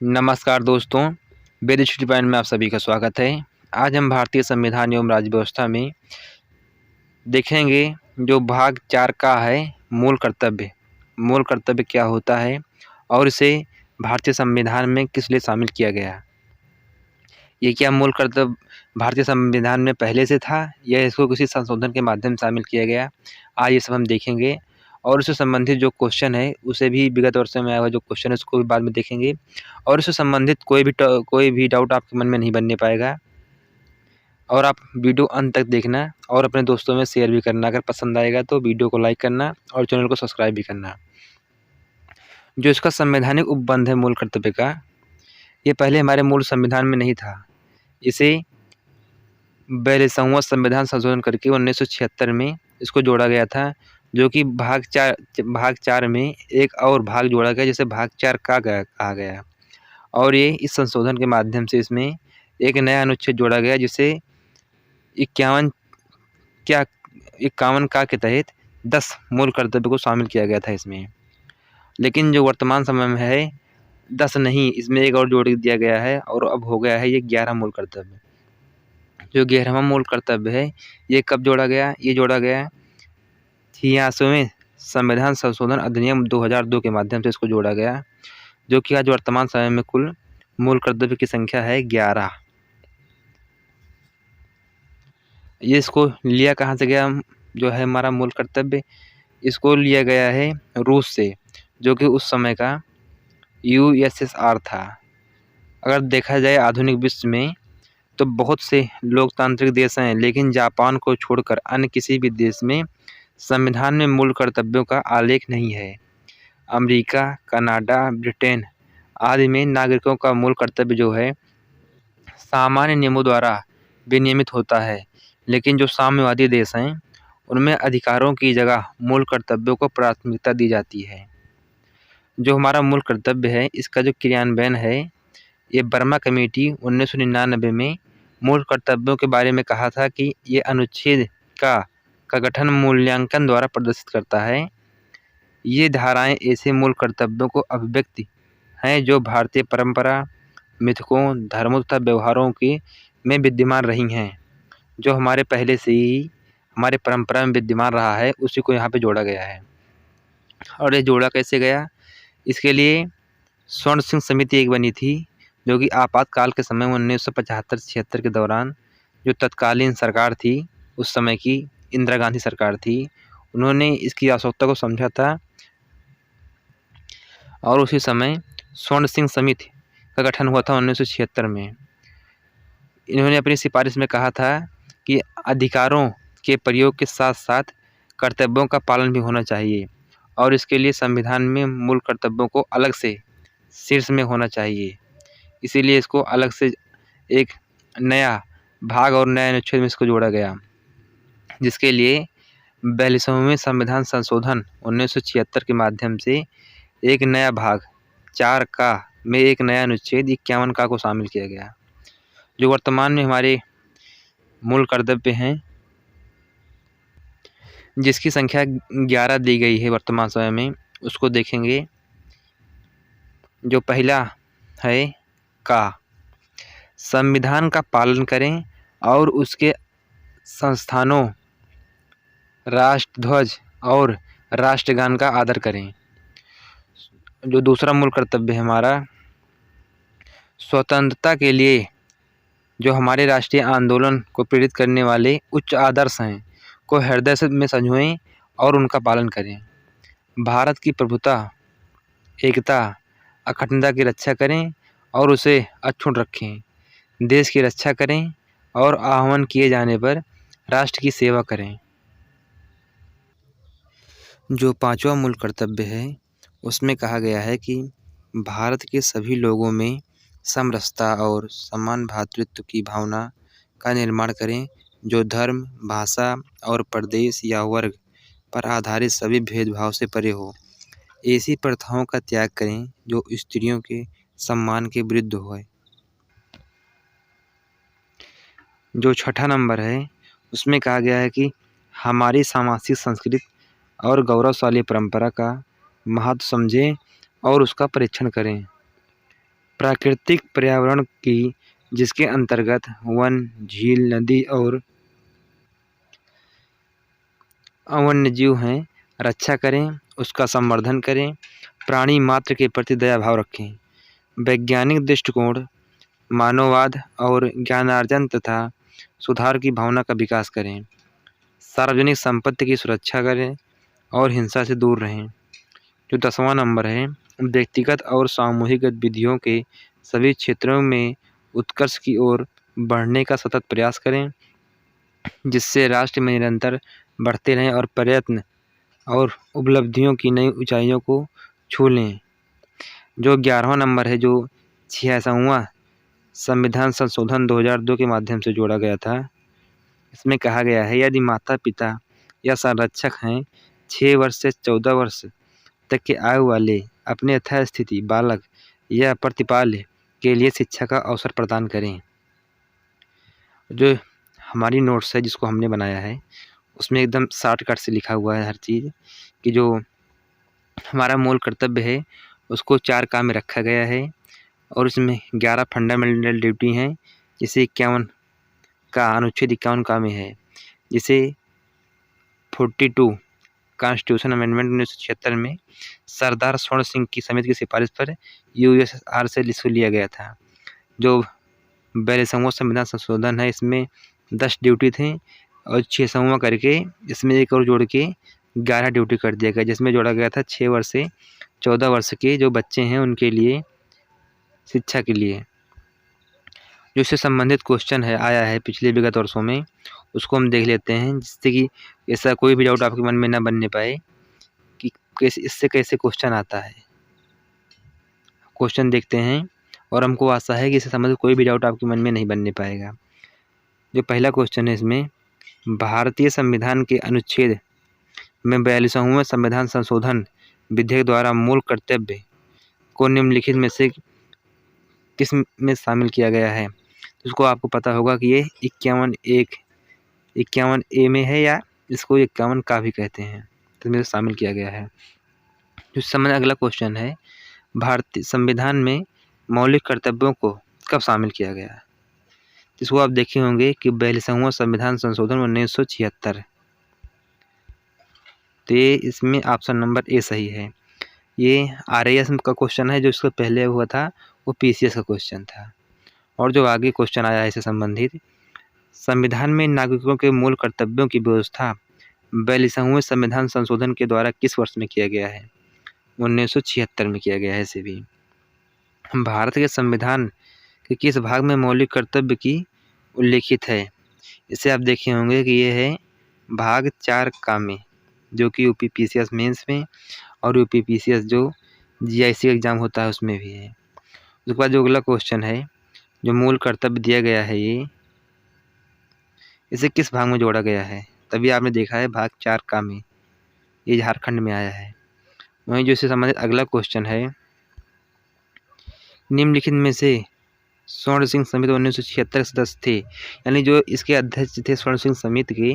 नमस्कार दोस्तों, वेद study point में आप सभी का स्वागत है। आज हम भारतीय संविधान एवं राज्य व्यवस्था में देखेंगे जो भाग 4 का है मूल कर्तव्य। मूल कर्तव्य क्या होता है और इसे भारतीय संविधान में किस लिए शामिल किया गया। ये क्या मूल कर्तव्य भारतीय संविधान में पहले से था या इसको किसी संशोधन के माध्यम से शामिल किया गया। आज ये सब हम देखेंगे और उससे संबंधित जो क्वेश्चन है उसे भी विगत वर्षों में आया हुआ जो क्वेश्चन है उसको भी बाद में देखेंगे और उससे संबंधित कोई भी डाउट आपके मन में नहीं बनने पाएगा। और आप वीडियो अंत तक देखना और अपने दोस्तों में शेयर भी करना। अगर पसंद आएगा तो वीडियो को लाइक करना और चैनल को सब्सक्राइब भी करना। जो इसका संवैधानिक उपबंध है मूल कर्तव्य का, ये पहले हमारे मूल संविधान में नहीं था। इसे 42वां संविधान संशोधन करके 1976 में इसको जोड़ा गया था, जो कि भाग 4 में एक और भाग जोड़ा गया जिसे भाग 4 का कहा गया। और ये इस संशोधन के माध्यम से इसमें एक नया अनुच्छेद जोड़ा गया जिसे 51 का के तहत 10 मूल कर्तव्य को शामिल किया गया था इसमें। लेकिन जो वर्तमान समय में है 10 नहीं, इसमें एक और जोड़ दिया गया है और अब हो गया है ये 11 मूल कर्तव्य। जो 11वां मूल कर्तव्य है ये कब जोड़ा गया? ये जोड़ा गया 86वें संविधान संशोधन अधिनियम 2002 के माध्यम से इसको जोड़ा गया, जो कि आज वर्तमान समय में कुल मूल कर्तव्य की संख्या है 11। ये इसको लिया कहाँ से गया? जो है हमारा मूल कर्तव्य, इसको लिया गया है रूस से, जो कि उस समय का USSR था। अगर देखा जाए आधुनिक विश्व में तो बहुत से लोकतांत्रिक देश हैं, लेकिन जापान को छोड़कर अन्य किसी भी देश में संविधान में मूल कर्तव्यों का आलेख नहीं है। अमेरिका, कनाडा, ब्रिटेन आदि में नागरिकों का मूल कर्तव्य जो है सामान्य नियमों द्वारा विनियमित होता है, लेकिन जो साम्यवादी देश हैं उनमें अधिकारों की जगह मूल कर्तव्यों को प्राथमिकता दी जाती है। जो हमारा मूल कर्तव्य है इसका जो क्रियान्वयन है, ये बर्मा कमेटी 1999 में मूल कर्तव्यों के बारे में कहा था कि ये अनुच्छेद का गठन मूल्यांकन द्वारा प्रदर्शित करता है। ये धाराएं ऐसे मूल कर्तव्यों को अभिव्यक्ति हैं जो भारतीय परंपरा, मिथकों, धर्मों तथा व्यवहारों की में विद्यमान रही हैं। जो हमारे पहले से ही हमारे परंपरा में विद्यमान रहा है उसी को यहाँ पे जोड़ा गया है। और ये जोड़ा कैसे गया? इसके लिए स्वर्ण सिंह समिति एक बनी थी, जो कि आपातकाल के समय 1975-76 के दौरान जो तत्कालीन सरकार थी उस समय की इंदिरा गांधी सरकार थी, उन्होंने इसकी आवश्यकता को समझा था और उसी समय स्वर्ण सिंह समिति का गठन हुआ था 1976 में। इन्होंने अपनी सिफारिश में कहा था कि अधिकारों के प्रयोग के साथ साथ कर्तव्यों का पालन भी होना चाहिए और इसके लिए संविधान में मूल कर्तव्यों को अलग से शीर्ष में होना चाहिए। इसीलिए इसको अलग से एक नया भाग और नया अनुच्छेद में इसको जोड़ा गया, जिसके लिए 42वें संविधान संशोधन 1976 के माध्यम से एक नया भाग 4 का में एक नया अनुच्छेद 51 का को शामिल किया गया। जो वर्तमान में हमारे मूल कर्तव्य हैं जिसकी संख्या 11 दी गई है वर्तमान समय में, उसको देखेंगे। जो पहला है का संविधान का पालन करें और उसके संस्थानों, राष्ट्रध्वज और राष्ट्रगान का आदर करें। जो दूसरा मूल कर्तव्य है हमारा, स्वतंत्रता के लिए जो हमारे राष्ट्रीय आंदोलन को प्रेरित करने वाले उच्च आदर्श हैं को हृदय से में संजोएं और उनका पालन करें। भारत की प्रभुता, एकता, अखंडता की रक्षा करें और उसे अक्षुण्ण रखें। देश की रक्षा करें और आह्वान किए जाने पर राष्ट्र की सेवा करें। जो 5वां मूल कर्तव्य है उसमें कहा गया है कि भारत के सभी लोगों में समरसता और समान भ्रातृत्व की भावना का निर्माण करें, जो धर्म, भाषा और प्रदेश या वर्ग पर आधारित सभी भेदभाव से परे हो। ऐसी प्रथाओं का त्याग करें जो स्त्रियों के सम्मान के विरुद्ध हो। जो 6ठा नंबर है उसमें कहा गया है कि हमारी सामाजिक संस्कृति और गौरवशाली परंपरा का महत्व समझें और उसका परीक्षण करें। प्राकृतिक पर्यावरण की, जिसके अंतर्गत वन, झील, नदी और वन्यजीव हैं, रक्षा करें, उसका संवर्धन करें, प्राणी मात्र के प्रति दया भाव रखें, वैज्ञानिक दृष्टिकोण, मानववाद और ज्ञानार्जन तथा सुधार की भावना का विकास करें, सार्वजनिक संपत्ति की सुरक्षा करें और हिंसा से दूर रहें। जो 10वां नंबर है, व्यक्तिगत और सामूहिक गतिविधियों के सभी क्षेत्रों में उत्कर्ष की ओर बढ़ने का सतत प्रयास करें, जिससे राष्ट्र में निरंतर बढ़ते रहें और प्रयत्न और उपलब्धियों की नई ऊंचाइयों को छू लें। जो 11वां नंबर है, जो 66वां संविधान संशोधन 2002 के माध्यम से जोड़ा गया था, इसमें कहा गया है यदि माता पिता या संरक्षक हैं 6 वर्ष से 14 वर्ष तक के आयु वाले अपने यथास्थिति बालक या प्रतिपाल्य के लिए शिक्षा का अवसर प्रदान करें। जो हमारी नोट्स है जिसको हमने बनाया है उसमें एकदम शॉर्टकट से लिखा हुआ है हर चीज़ कि जो हमारा मूल कर्तव्य है उसको 4 काम में रखा गया है और इसमें 11 फंडामेंटल ड्यूटी हैं, जिसे 51 का अनुच्छेद 51 का में है, जिसे 42 कॉन्स्टिट्यूशन अमेंडमेंट 1976 में सरदार स्वर्ण सिंह की समिति की सिफारिश पर यूएसएसआर से इसको लिया गया था। जो 42वां संविधान संशोधन है इसमें 10 ड्यूटी थे और 6वां करके इसमें एक और जोड़ के 11 ड्यूटी कर दिया गया, जिसमें जोड़ा गया था 6 वर्ष से 14 वर्ष के जो बच्चे हैं उनके लिए शिक्षा के लिए। जो इससे संबंधित क्वेश्चन है आया है पिछले विगत वर्षों में, उसको हम देख लेते हैं, जिससे कि ऐसा कोई भी डाउट आपके मन में ना बनने पाए कि कैसे इससे कैसे क्वेश्चन आता है। क्वेश्चन देखते हैं और हमको आशा है कि इससे संबंधित कोई भी डाउट आपके मन में नहीं बनने पाएगा। जो पहला क्वेश्चन है इसमें, भारतीय संविधान के अनुच्छेद में 42वां संविधान संशोधन विधेयक द्वारा मूल कर्तव्य को निम्नलिखित में से किस में शामिल किया गया है। उसको आपको पता होगा कि ये 51 ए में है या इसको 51 का भी कहते हैं, तो इसमें शामिल किया गया है। जो समय अगला क्वेश्चन है, भारतीय संविधान में मौलिक कर्तव्यों को कब शामिल किया गया है। इसको आप देखे होंगे कि 42वां संविधान संशोधन 1976, तो ये इसमें ऑप्शन नंबर ए सही है। ये RAS का क्वेश्चन है, जो इसको पहले हुआ था वो PCS का क्वेश्चन था। और जो आगे क्वेश्चन आया है इससे संबंधित, संविधान में नागरिकों के मूल कर्तव्यों की व्यवस्था 42वें संविधान संशोधन के द्वारा किस वर्ष में किया गया है। 1976 में किया गया है। इसे भी भारत के संविधान के किस भाग में मौलिक कर्तव्य की उल्लेखित है। इसे आप देखे होंगे कि ये है भाग 4 का में, जो कि UPPCS मेंस में और UPPCS जो GIC एग्जाम होता है उसमें भी है। उसके बाद जो अगला क्वेश्चन है, जो मूल कर्तव्य दिया गया है ये इसे किस भाग में जोड़ा गया है। तभी आपने देखा है भाग 4 का में, ये झारखंड में आया है। वहीं जो इससे संबंधित अगला क्वेश्चन है, निम्नलिखित में से स्वर्ण सिंह समिति 1976 सदस्य थे, यानी जो इसके अध्यक्ष थे स्वर्ण सिंह समिति के,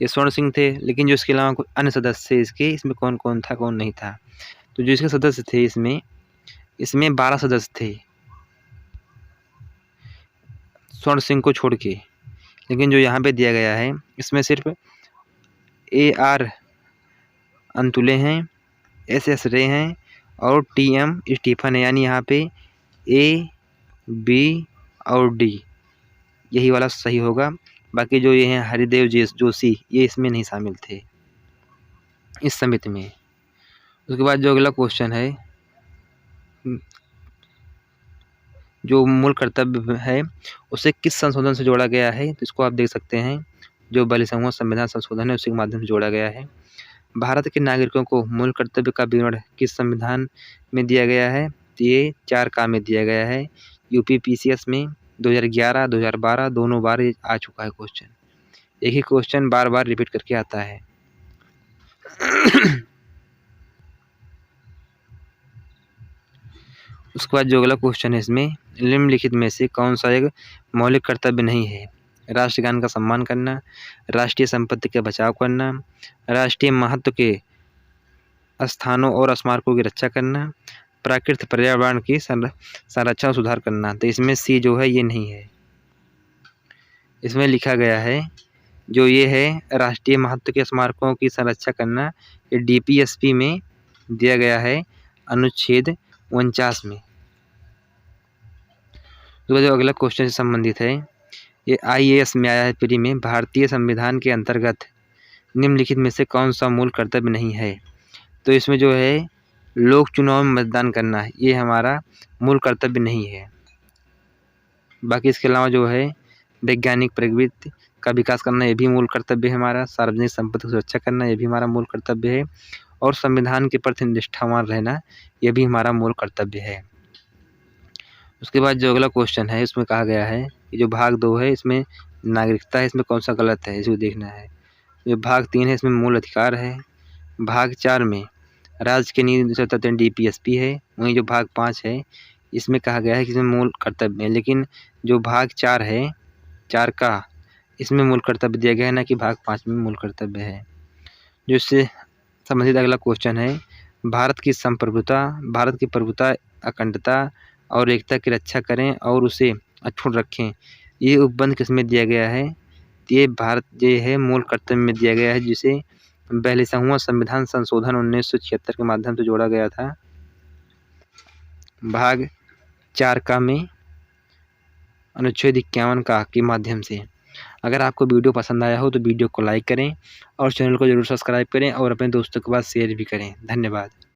ये स्वर्ण सिंह थे, लेकिन जो इसके अलावा कुछ अन्य सदस्य थे इसके, इसमें कौन कौन था कौन नहीं था। तो जो इसके सदस्य थे इसमें 12 सदस्य थे स्वर्ण सिंह को छोड़ के, लेकिन जो यहाँ पे दिया गया है इसमें सिर्फ AR अंतुले हैं, SS रे हैं और TM स्टीफन है, यानी यहाँ पे A, B और D यही वाला सही होगा। बाकी जो ये हैं हरिदेव जोशी ये इसमें नहीं शामिल थे इस समिति में। उसके बाद जो अगला क्वेश्चन है, जो मूल कर्तव्य है उसे किस संशोधन से जोड़ा गया है, तो इसको आप देख सकते हैं जो 42वां संविधान संशोधन है उसी के माध्यम से जोड़ा गया है। भारत के नागरिकों को मूल कर्तव्य का विवरण किस संविधान में दिया गया है, तो ये 4 का में दिया गया है। UPPCS में 2011, 2012 दोनों बार ये आ चुका है क्वेश्चन। एक ही क्वेश्चन बार बार रिपीट करके आता है। उसके बाद जो अगला क्वेश्चन है इसमें, निम्नलिखित में से कौन सा एक मौलिक कर्तव्य नहीं है। राष्ट्रगान का सम्मान करना, राष्ट्रीय संपत्ति का बचाव करना, राष्ट्रीय महत्व के स्थानों और स्मारकों की रक्षा करना, प्राकृतिक पर्यावरण की संरक्षण और सुधार करना। तो इसमें सी जो है ये नहीं है। इसमें लिखा गया है जो ये है राष्ट्रीय महत्व के स्मारकों की संरक्षा करना, ये DPSP में दिया गया है अनुच्छेद 49 में। तो जो अगला क्वेश्चन से संबंधित है, ये IAS में आया है प्री में। भारतीय संविधान के अंतर्गत निम्नलिखित में से कौन सा मूल कर्तव्य नहीं है? तो इसमें जो है लोक चुनाव में मतदान करना, ये हमारा मूल कर्तव्य नहीं है। बाकी इसके अलावा जो है वैज्ञानिक प्रवृत्ति का विकास करना, ये भी मूल कर्तव्य है हमारा। सार्वजनिक संपत्ति की सुरक्षा करना, ये भी हमारा मूल कर्तव्य है। और संविधान के प्रति निष्ठावान रहना, ये भी हमारा मूल कर्तव्य है। उसके बाद जो अगला क्वेश्चन है इसमें कहा गया है कि जो भाग 2 है इसमें नागरिकता है, इसमें कौन सा गलत है, इसको देखना है। जो भाग 3 है इसमें मूल अधिकार है। भाग 4 में राज्य के नीति तत्व DPSP है। वहीं जो भाग 5 है इसमें कहा गया है कि इसमें मूल कर्तव्य है, लेकिन जो भाग 4 है 4 का इसमें मूल कर्तव्य दिया गया है, ना कि भाग 5 में मूल कर्तव्य है। जो इससे संबंधित अगला क्वेश्चन है, भारत की संप्रभुता, भारत की प्रभुता, अखंडता और एकता की रक्षा करें और उसे अक्षुण्ण रखें, ये उपबंध किसमें दिया गया है? ये भारत ये है मूल कर्तव्य में दिया गया है, जिसे 42वां संविधान संशोधन 1976 के माध्यम से जोड़ा गया था। भाग 4 का में अनुच्छेद 51 का के माध्यम से। अगर आपको वीडियो पसंद आया हो तो वीडियो को लाइक करें और चैनल को जरूर सब्सक्राइब करें और अपने दोस्तों के पास शेयर भी करें। धन्यवाद।